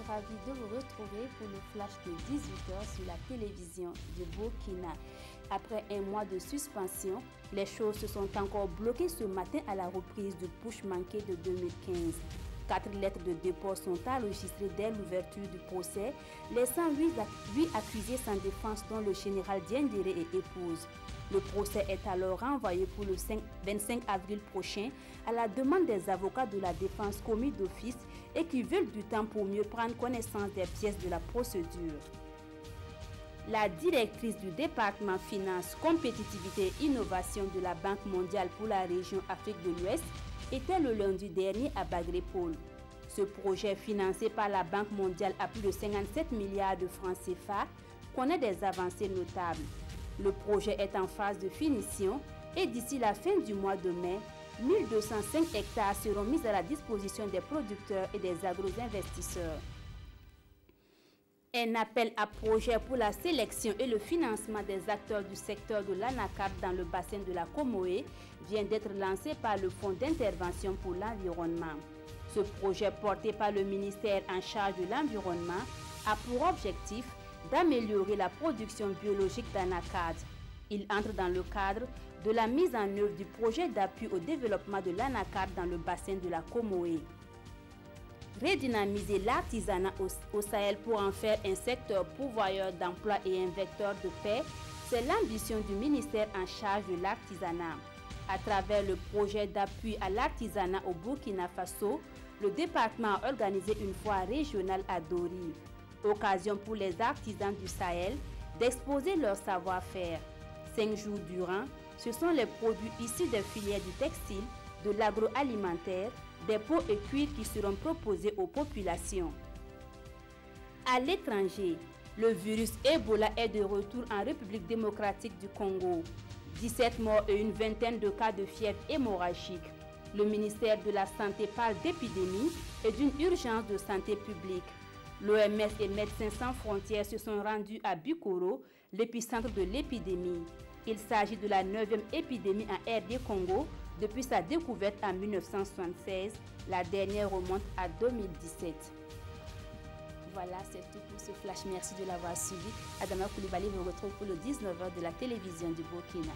ravie de vous retrouver pour le flash de 18h sur la télévision du Burkina. Après un mois de suspension, les choses se sont encore bloquées ce matin à la reprise du push manqué de 2015. 4 lettres de dépôt sont enregistrées dès l'ouverture du procès, laissant 8 accusés sans défense dont le général Diendéré et épouse. Le procès est alors renvoyé pour le 25 avril prochain à la demande des avocats de la défense commis d'office et qui veulent du temps pour mieux prendre connaissance des pièces de la procédure. La directrice du département Finance, Compétitivité et Innovation de la Banque mondiale pour la région Afrique de l'Ouest était le lundi dernier à Bagrépol. Ce projet financé par la Banque mondiale à plus de 57 milliards de francs CFA connaît des avancées notables. Le projet est en phase de finition et d'ici la fin du mois de mai, 1205 hectares seront mis à la disposition des producteurs et des agro-investisseurs. Un appel à projet pour la sélection et le financement des acteurs du secteur de l'anacarde dans le bassin de la Comoé vient d'être lancé par le Fonds d'intervention pour l'environnement. Ce projet porté par le ministère en charge de l'environnement a pour objectif d'améliorer la production biologique d'anacarde. Il entre dans le cadre de la mise en œuvre du projet d'appui au développement de l'anacarde dans le bassin de la Comoé. Redynamiser l'artisanat au Sahel pour en faire un secteur pourvoyeur d'emplois et un vecteur de paix, c'est l'ambition du ministère en charge de l'artisanat. À travers le projet d'appui à l'artisanat au Burkina Faso, le département a organisé une foire régionale à Dori. Occasion pour les artisans du Sahel d'exposer leur savoir-faire. 5 jours durant, ce sont les produits issus des filières du textile, de l'agroalimentaire, des peaux et cuirs qui seront proposés aux populations. À l'étranger, le virus Ebola est de retour en République démocratique du Congo. 17 morts et une vingtaine de cas de fièvre hémorragique. Le ministère de la Santé parle d'épidémie et d'une urgence de santé publique. L'OMS et Médecins sans frontières se sont rendus à Bikoro, l'épicentre de l'épidémie. Il s'agit de la 9e épidémie en RD Congo depuis sa découverte en 1976. La dernière remonte à 2017. Voilà, c'est tout pour ce flash. Merci de l'avoir suivi. Adama Koulibaly vous retrouve pour le 19h de la télévision du Burkina.